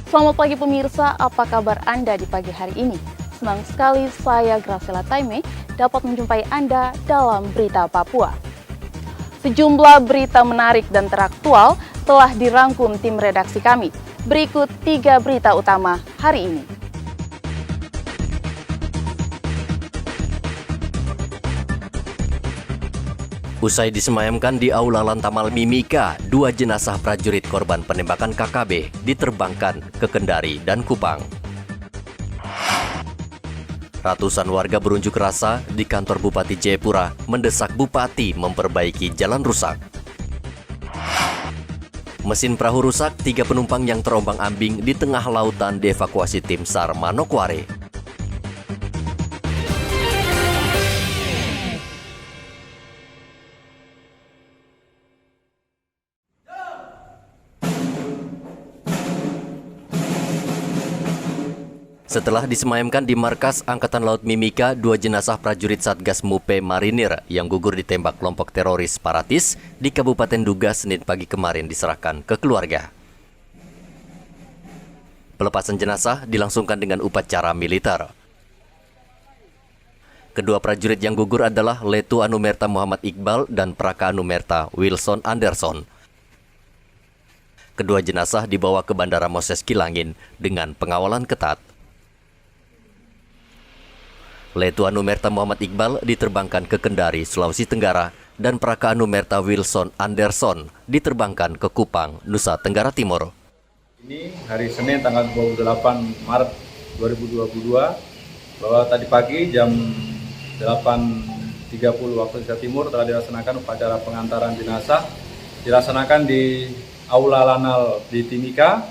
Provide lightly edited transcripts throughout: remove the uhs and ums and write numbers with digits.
Selamat pagi pemirsa, apa kabar Anda di pagi hari ini? Senang sekali saya Graciela Taime dapat menjumpai Anda dalam Berita Papua. Sejumlah berita menarik dan teraktual telah dirangkum tim redaksi kami. Berikut 3 berita utama hari ini. Usai disemayamkan di Aula Lantamal Mimika, 2 jenazah prajurit korban penembakan KKB diterbangkan ke Kendari dan Kupang. Ratusan warga berunjuk rasa di kantor Bupati Jayapura mendesak Bupati memperbaiki jalan rusak. Mesin perahu rusak, 3 penumpang yang terombang-ambing di tengah lautan dievakuasi tim SAR Manokwari. Setelah disemayamkan di markas Angkatan Laut Mimika, 2 jenazah prajurit Satgas Mupe Marinir yang gugur ditembak kelompok teroris Paratis di Kabupaten Duga Senin pagi kemarin diserahkan ke keluarga. Pelepasan jenazah dilangsungkan dengan upacara militer. Kedua prajurit yang gugur adalah Letu Anumerta Muhammad Iqbal dan Praka Anumerta Wilson Anderson. Kedua jenazah dibawa ke Bandara Moses Kilangin dengan pengawalan ketat. Letu Anumerta Muhammad Iqbal diterbangkan ke Kendari, Sulawesi Tenggara, dan Praka Anumerta Wilson Anderson diterbangkan ke Kupang, Nusa Tenggara Timur. Ini hari Senin tanggal 28 Maret 2022, bahwa tadi pagi jam 8.30 waktu Indonesia Timur telah dilaksanakan upacara pengantaran jenazah, dilaksanakan di Aula Lanal di Timika,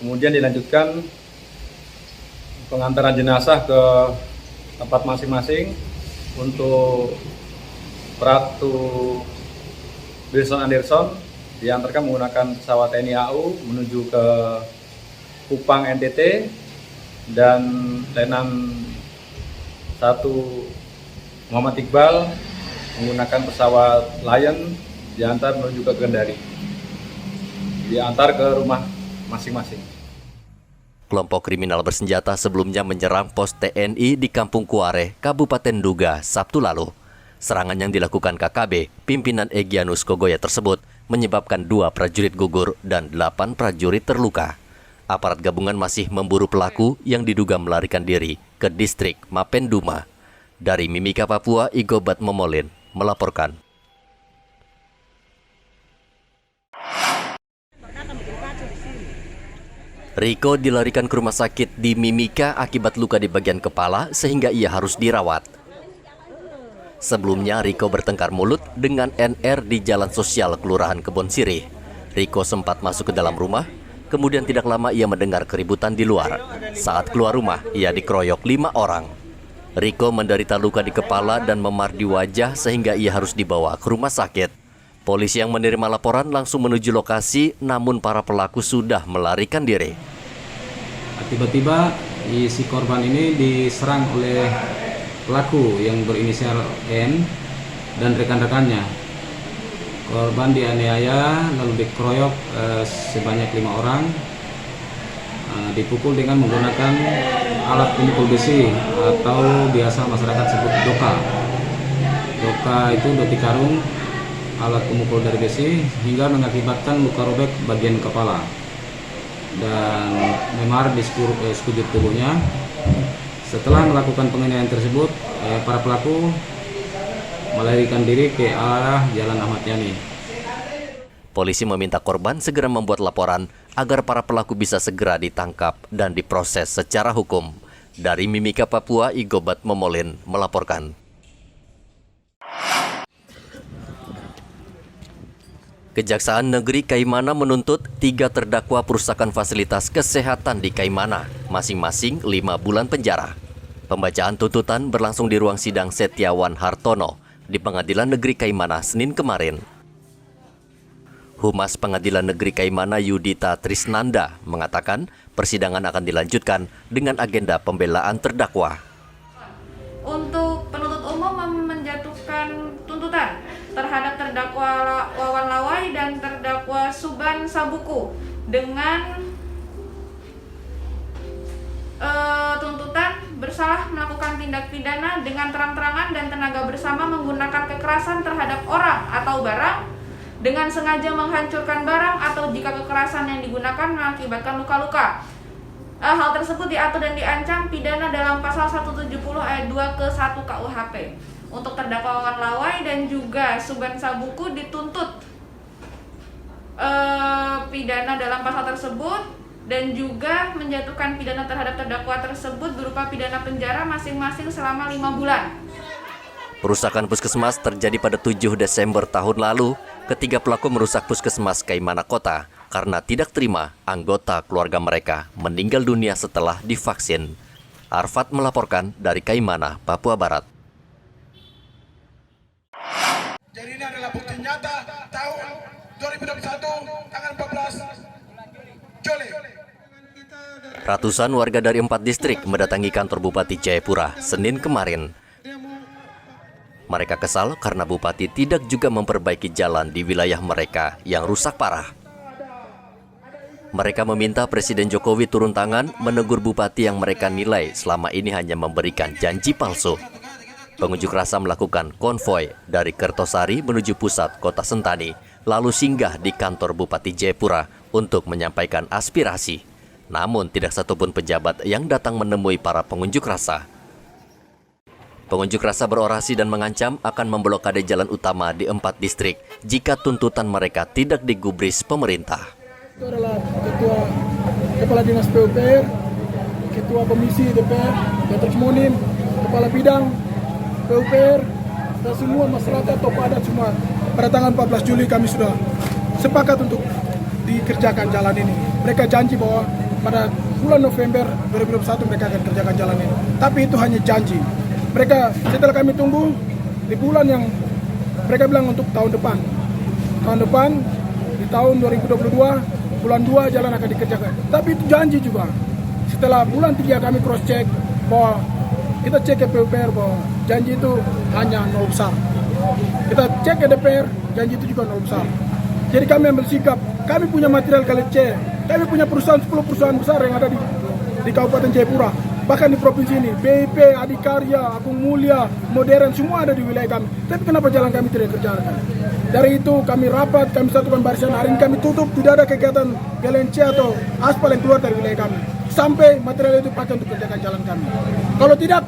kemudian dilanjutkan pengantaran jenazah ke tempat masing-masing. Untuk Pratu Wilson Anderson diantarkan menggunakan pesawat TNI AU menuju ke Kupang NTT, dan Letnan 1 Muhammad Iqbal menggunakan pesawat Lion diantar menuju ke Kendari, diantar ke rumah masing-masing. Kelompok kriminal bersenjata sebelumnya menyerang pos TNI di Kampung Kuare, Kabupaten Duga, Sabtu lalu. Serangan yang dilakukan KKB, pimpinan Egyanus Kogoya tersebut, menyebabkan 2 prajurit gugur dan 8 prajurit terluka. Aparat gabungan masih memburu pelaku yang diduga melarikan diri ke distrik Mapenduma. Dari Mimika, Papua, Igobat Momolin melaporkan. Riko dilarikan ke rumah sakit di Mimika akibat luka di bagian kepala sehingga ia harus dirawat. Sebelumnya Riko bertengkar mulut dengan NR di Jalan Sosial Kelurahan Kebon Sirih. Riko sempat masuk ke dalam rumah, kemudian tidak lama ia mendengar keributan di luar. Saat keluar rumah, ia dikeroyok 5 orang. Riko menderita luka di kepala dan memar di wajah sehingga ia harus dibawa ke rumah sakit. Polisi yang menerima laporan langsung menuju lokasi, namun para pelaku sudah melarikan diri. Tiba-tiba si korban ini diserang oleh pelaku yang berinisial N dan rekan-rekannya. Korban dianiaya lalu dikeroyok sebanyak 5 orang, dipukul dengan menggunakan alat pemukul besi atau biasa masyarakat sebut doka. Doka itu doti karung, alat pemukul dari besi, hingga mengakibatkan luka robek bagian kepala dan memar di sekujur tubuhnya. Setelah melakukan penganiayaan tersebut, para pelaku melarikan diri ke arah Jalan Ahmad Yani. Polisi meminta korban segera membuat laporan agar para pelaku bisa segera ditangkap dan diproses secara hukum. Dari Mimika, Papua, Igobat Momolin melaporkan. Kejaksaan Negeri Kaimana menuntut 3 terdakwa perusakan fasilitas kesehatan di Kaimana, masing-masing 5 bulan penjara. Pembacaan tuntutan berlangsung di ruang sidang Setiawan Hartono di Pengadilan Negeri Kaimana Senin kemarin. Humas Pengadilan Negeri Kaimana Yudita Trisnanda mengatakan persidangan akan dilanjutkan dengan agenda pembelaan terdakwa. Untuk penuntut umum menjatuhkan tuntutan terhadap terdakwa Wawan Lawai dan terdakwa Suban Sabuku dengan tuntutan bersalah melakukan tindak pidana dengan terang-terangan dan tenaga bersama menggunakan kekerasan terhadap orang atau barang, dengan sengaja menghancurkan barang, atau jika kekerasan yang digunakan mengakibatkan luka-luka. Hal tersebut diatur dan diancam pidana dalam pasal 170 ayat 2 ke 1 KUHP. Untuk terdakwa Wawan Lawai dan juga Suban Sabuku dituntut pidana dalam pasal tersebut, dan juga menjatuhkan pidana terhadap terdakwa tersebut berupa pidana penjara masing-masing selama 5 bulan. Perusakan puskesmas terjadi pada 7 Desember tahun lalu. Ketiga pelaku merusak puskesmas Kaimana Kota karena tidak terima anggota keluarga mereka meninggal dunia setelah divaksin. Arfat melaporkan dari Kaimana, Papua Barat. Jadi ini adalah bukti nyata tahun 2021 tanggal 14 Juli. Ratusan warga dari 4 distrik mendatangi kantor Bupati Jayapura Senin kemarin. Mereka kesal karena Bupati tidak juga memperbaiki jalan di wilayah mereka yang rusak parah. Mereka meminta Presiden Jokowi turun tangan menegur Bupati yang mereka nilai selama ini hanya memberikan janji palsu. Pengunjuk rasa melakukan konvoi dari Kertosari menuju pusat kota Sentani, lalu singgah di kantor Bupati Jayapura untuk menyampaikan aspirasi. Namun tidak satupun pejabat yang datang menemui para pengunjuk rasa. Pengunjuk rasa berorasi dan mengancam akan memblokade jalan utama di 4 distrik jika tuntutan mereka tidak digubris pemerintah. Itu adalah Ketua Kepala Dinas PUPR, Ketua Komisi DPR, Dr. Monin, Kepala Bidang PUPR, dan semua masyarakat tokoh adat semua. Pada tanggal 14 Juli kami sudah sepakat untuk dikerjakan jalan ini. Mereka janji bahwa pada bulan November 2021 mereka akan kerjakan jalan ini. Tapi itu hanya janji. Mereka setelah kami tunggu di bulan yang mereka bilang untuk tahun depan. Tahun depan di tahun 2022 bulan 2 jalan akan dikerjakan. Tapi itu janji juga. Setelah bulan 3 kami cross check bahwa kita cek ke PUPR bahwa janji itu hanya 0 besar. Kita cek ke DPR, janji itu juga 0 besar. Jadi kami ambil sikap, kami punya material KLC, kami punya perusahaan 10 perusahaan besar yang ada di Kabupaten Jayapura. Bahkan di provinsi ini, BIP, Adikarya, Agung Mulia, Modern, semua ada di wilayah kami. Tapi kenapa jalan kami tidak kerjakan? Dari itu kami rapat, kami satukan barisan, hari ini kami tutup, tidak ada kegiatan GLNC atau aspal yang keluar dari wilayah kami. Sampai material itu pakai untuk kerjakan jalan kami. Kalau tidak,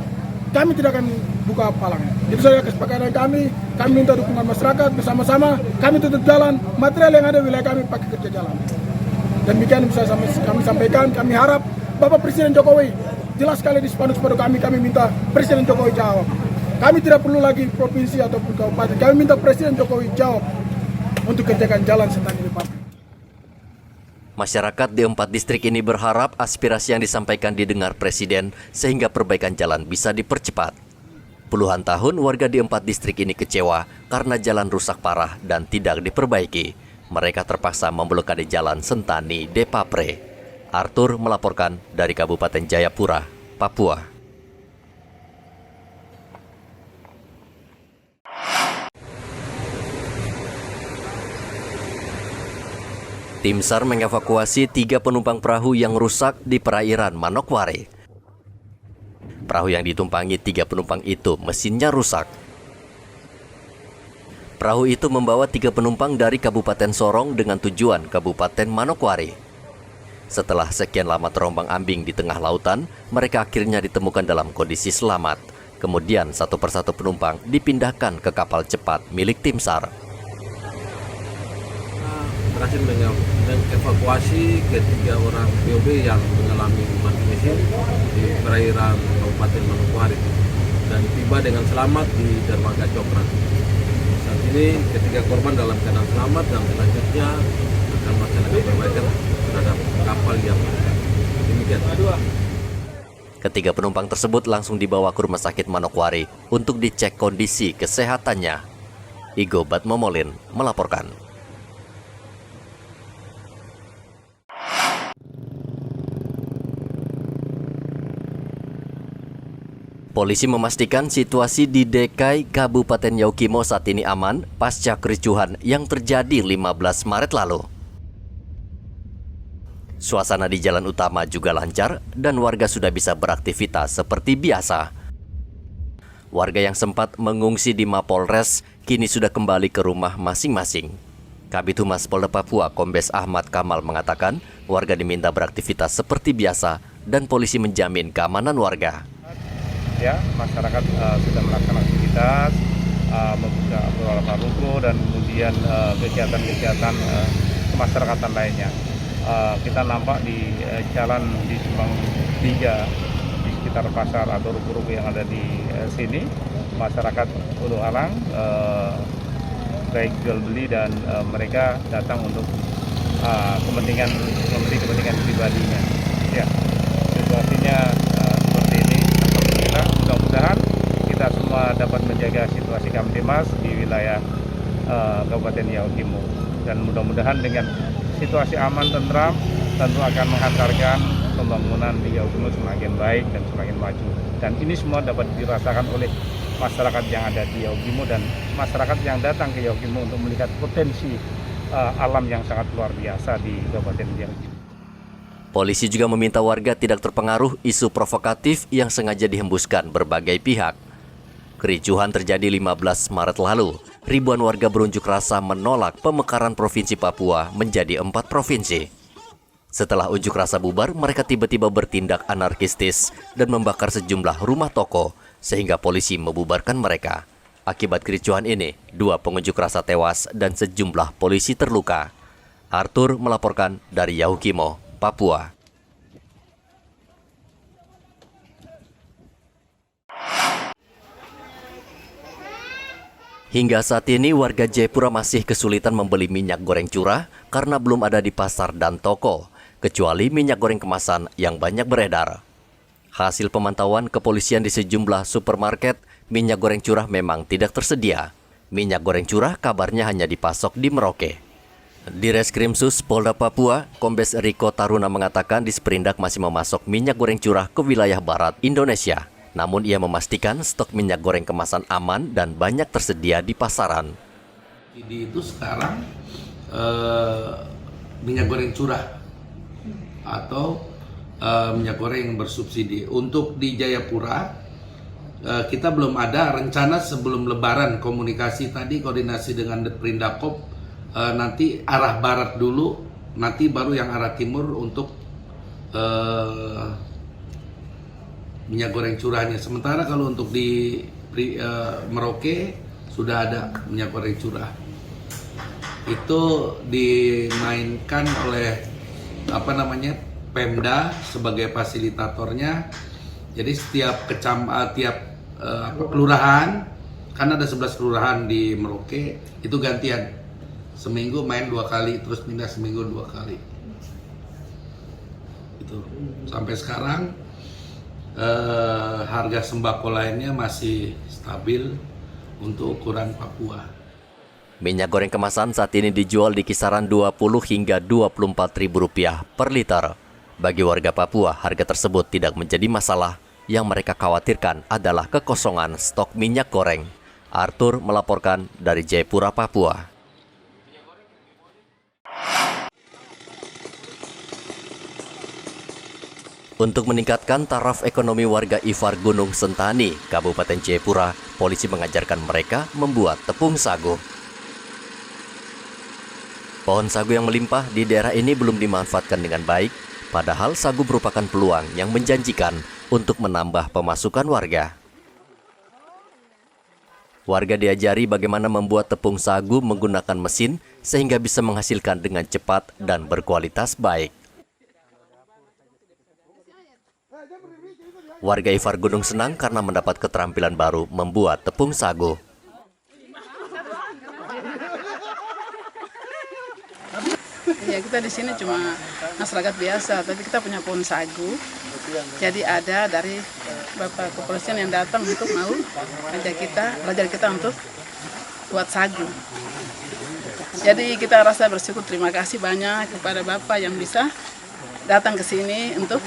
kami tidak akan buka palang. Itu saja kesepakatan kami minta dukungan masyarakat bersama-sama, kami tutup jalan, material yang ada di wilayah kami pakai kerja jalan. Demikian bisa kami sampaikan, kami harap Bapak Presiden Jokowi jelas sekali di spanduk kami minta Presiden Jokowi jawab. Kami tidak perlu lagi provinsi ataupun kabupaten, kami minta Presiden Jokowi jawab untuk kerjakan jalan Sentani Depan. Masyarakat di 4 distrik ini berharap aspirasi yang disampaikan didengar Presiden sehingga perbaikan jalan bisa dipercepat. Puluhan tahun warga di 4 distrik ini kecewa karena jalan rusak parah dan tidak diperbaiki. Mereka terpaksa memblokade jalan Sentani Depapre. Arthur melaporkan dari Kabupaten Jayapura, Papua. Tim SAR mengevakuasi 3 penumpang perahu yang rusak di perairan Manokwari. Perahu yang ditumpangi 3 penumpang itu mesinnya rusak. Perahu itu membawa 3 penumpang dari Kabupaten Sorong dengan tujuan Kabupaten Manokwari. Setelah sekian lama terombang-ambing di tengah lautan, mereka akhirnya ditemukan dalam kondisi selamat. Kemudian satu persatu penumpang dipindahkan ke kapal cepat milik tim SAR. Berhasil mengevakuasi ketiga orang POB yang mengalami mati mesin di perairan Kabupaten Manokwari dan tiba dengan selamat di dermaga Cokrat. Saat ini ketiga korban dalam keadaan selamat dan selanjutnya akan melaksanakan perbaikan terhadap kapal yang demikian. Ketiga penumpang tersebut langsung dibawa ke Rumah Sakit Manokwari untuk dicek kondisi kesehatannya. Igo Batmomolin melaporkan. Polisi memastikan situasi di Dekai, Kabupaten Yaukimo saat ini aman pasca kericuhan yang terjadi 15 Maret lalu. Suasana di jalan utama juga lancar dan warga sudah bisa beraktivitas seperti biasa. Warga yang sempat mengungsi di Mapolres kini sudah kembali ke rumah masing-masing. Kabid Humas Polda Papua Kombes Ahmad Kamal mengatakan warga diminta beraktivitas seperti biasa dan polisi menjamin keamanan warga. Ya, masyarakat sudah melaksanakan aktivitas, membuka beberapa ruko dan kemudian kegiatan-kegiatan kemasyarakatan lainnya. Kita nampak di jalan di Subang 3 di sekitar pasar atau ruko-ruko yang ada di sini, masyarakat ulu alang baik jual beli dan mereka datang untuk kepentingan pribadinya. Ya, situasinya seperti ini. Alhamdulillah, mudah-mudahan kita semua dapat menjaga situasi Kamtimas di wilayah Kabupaten Riau Timur, dan mudah-mudahan dengan situasi aman tentram tentu akan menghantarkan pembangunan di Riau Timur semakin baik dan semakin maju. Dan ini semua dapat dirasakan oleh masyarakat yang ada di Riau Timur dan masyarakat yang datang ke Riau Timur untuk melihat potensi alam yang sangat luar biasa di Kabupaten Riau Timur. Polisi juga meminta warga tidak terpengaruh isu provokatif yang sengaja dihembuskan berbagai pihak. Kericuhan terjadi 15 Maret lalu. Ribuan warga berunjuk rasa menolak pemekaran Provinsi Papua menjadi 4 provinsi. Setelah unjuk rasa bubar, mereka tiba-tiba bertindak anarkistis dan membakar sejumlah rumah toko, sehingga polisi membubarkan mereka. Akibat kericuhan ini, 2 pengunjuk rasa tewas dan sejumlah polisi terluka. Arthur melaporkan dari Yahukimo, Papua. Hingga saat ini warga Jayapura masih kesulitan membeli minyak goreng curah karena belum ada di pasar dan toko, kecuali minyak goreng kemasan yang banyak beredar. Hasil pemantauan kepolisian di sejumlah supermarket, minyak goreng curah memang tidak tersedia. Minyak goreng curah kabarnya hanya dipasok di Merauke. Di Reskrimsus Polda Papua, Kombes Riko Taruna mengatakan di Sprindak masih memasok minyak goreng curah ke wilayah barat Indonesia. Namun ia memastikan stok minyak goreng kemasan aman dan banyak tersedia di pasaran. Itu sekarang minyak goreng curah atau minyak goreng yang bersubsidi. Untuk di Jayapura, kita belum ada rencana sebelum Lebaran, komunikasi tadi koordinasi dengan Prindakop, nanti arah barat dulu, nanti baru yang arah timur untuk minyak goreng curahnya. Sementara kalau untuk di Merauke sudah ada minyak goreng curah. Itu dimainkan oleh Pemda sebagai fasilitatornya. Jadi setiap kelurahan, kan ada 11 kelurahan di Merauke, itu gantian. Seminggu main 2 kali, terus pindah seminggu 2 kali. Itu sampai sekarang harga sembako lainnya masih stabil untuk ukuran Papua. Minyak goreng kemasan saat ini dijual di kisaran Rp20 hingga Rp24.000 per liter. Bagi warga Papua, harga tersebut tidak menjadi masalah. Yang mereka khawatirkan adalah kekosongan stok minyak goreng. Arthur melaporkan dari Jayapura, Papua. Untuk meningkatkan taraf ekonomi warga Ifar Gunung Sentani, Kabupaten Jayapura, polisi mengajarkan mereka membuat tepung sagu. Pohon sagu yang melimpah di daerah ini belum dimanfaatkan dengan baik, padahal sagu merupakan peluang yang menjanjikan untuk menambah pemasukan warga. Warga diajari bagaimana membuat tepung sagu menggunakan mesin sehingga bisa menghasilkan dengan cepat dan berkualitas baik. Warga Ifar Gunung senang karena mendapat keterampilan baru membuat tepung sagu. Ya, kita di sini cuma masyarakat biasa, tapi kita punya pohon sagu. Jadi ada dari Bapak Kepolisian yang datang untuk mau belajar kita untuk buat sagu. Jadi kita rasa bersyukur, terima kasih banyak kepada Bapak yang bisa datang ke sini untuk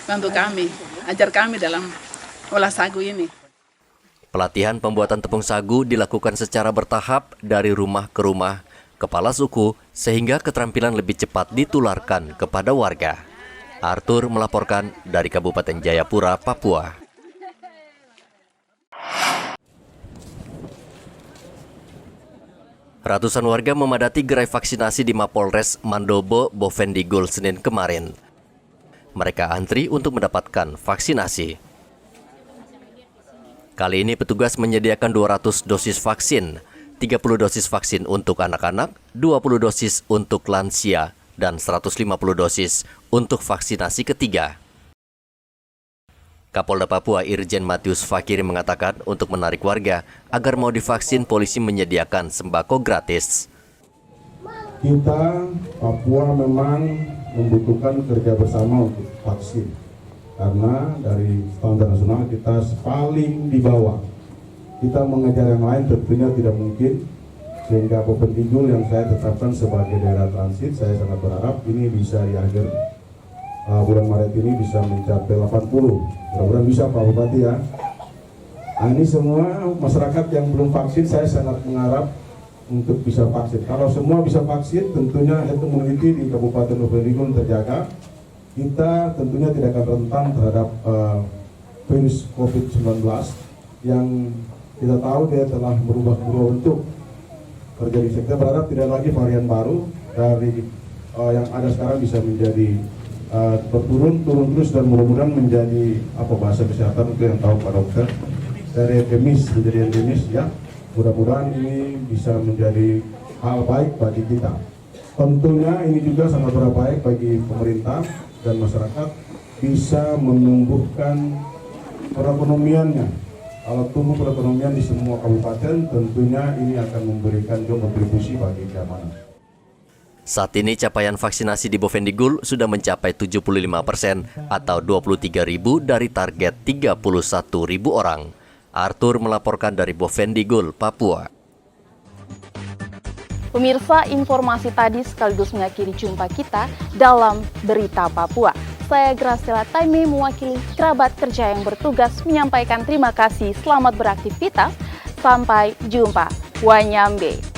bantu kami, ajar kami dalam olah sagu ini. Pelatihan pembuatan tepung sagu dilakukan secara bertahap dari rumah ke rumah kepala suku, sehingga keterampilan lebih cepat ditularkan kepada warga. Arthur melaporkan dari Kabupaten Jayapura, Papua. Ratusan warga memadati gerai vaksinasi di Mapolres Mandobo, Bovendigul, Senin kemarin. Mereka antri untuk mendapatkan vaksinasi. Kali ini petugas menyediakan 200 dosis vaksin, 30 dosis vaksin untuk anak-anak, 20 dosis untuk lansia, dan 150 dosis untuk vaksinasi ketiga. Kapolda Papua Irjen Matius Fakiri mengatakan untuk menarik warga agar mau divaksin, polisi menyediakan sembako gratis. Kita Papua memang membutuhkan kerja bersama untuk vaksin, karena dari standar nasional kita paling di bawah. Kita mengejar yang lain tentunya tidak mungkin, sehingga Bovendigul yang saya tetapkan sebagai daerah transit, saya sangat berharap ini bisa di akhir bulan Maret ini bisa mencapai 80. Mudah-mudahan bisa Pak Bupati ya. Nah, ini semua masyarakat yang belum vaksin saya sangat mengharap untuk bisa vaksin. Kalau semua bisa vaksin, tentunya herd immunity di Kabupaten Bovendigul terjaga. Kita tentunya tidak akan rentan terhadap virus COVID-19 yang kita tahu dia telah berubah bentuk. Terjadi, kita berharap tidak lagi varian baru dari yang ada sekarang bisa menjadi turun terus dan mudah-mudahan menjadi apa bahasa kesehatan itu yang tahu Pak Dokter, dari endemis menjadi endemis ya. Mudah-mudahan ini bisa menjadi hal baik bagi kita. Tentunya ini juga sangat berbaik bagi pemerintah dan masyarakat, bisa menumbuhkan perekonomiannya. Kalau tumbuh perekonomian di semua kabupaten, tentunya ini akan memberikan kontribusi bagi keamanan. Saat ini capaian vaksinasi di Bovendigul sudah mencapai 75% atau 23.000 dari target 31.000 orang. Arthur melaporkan dari Bovendigul, Papua. Pemirsa, informasi tadi sekaligus mengakhiri jumpa kita dalam Berita Papua. Saya Graciela Taime mewakili kerabat kerja yang bertugas menyampaikan terima kasih, selamat beraktivitas, sampai jumpa. Wanyambe.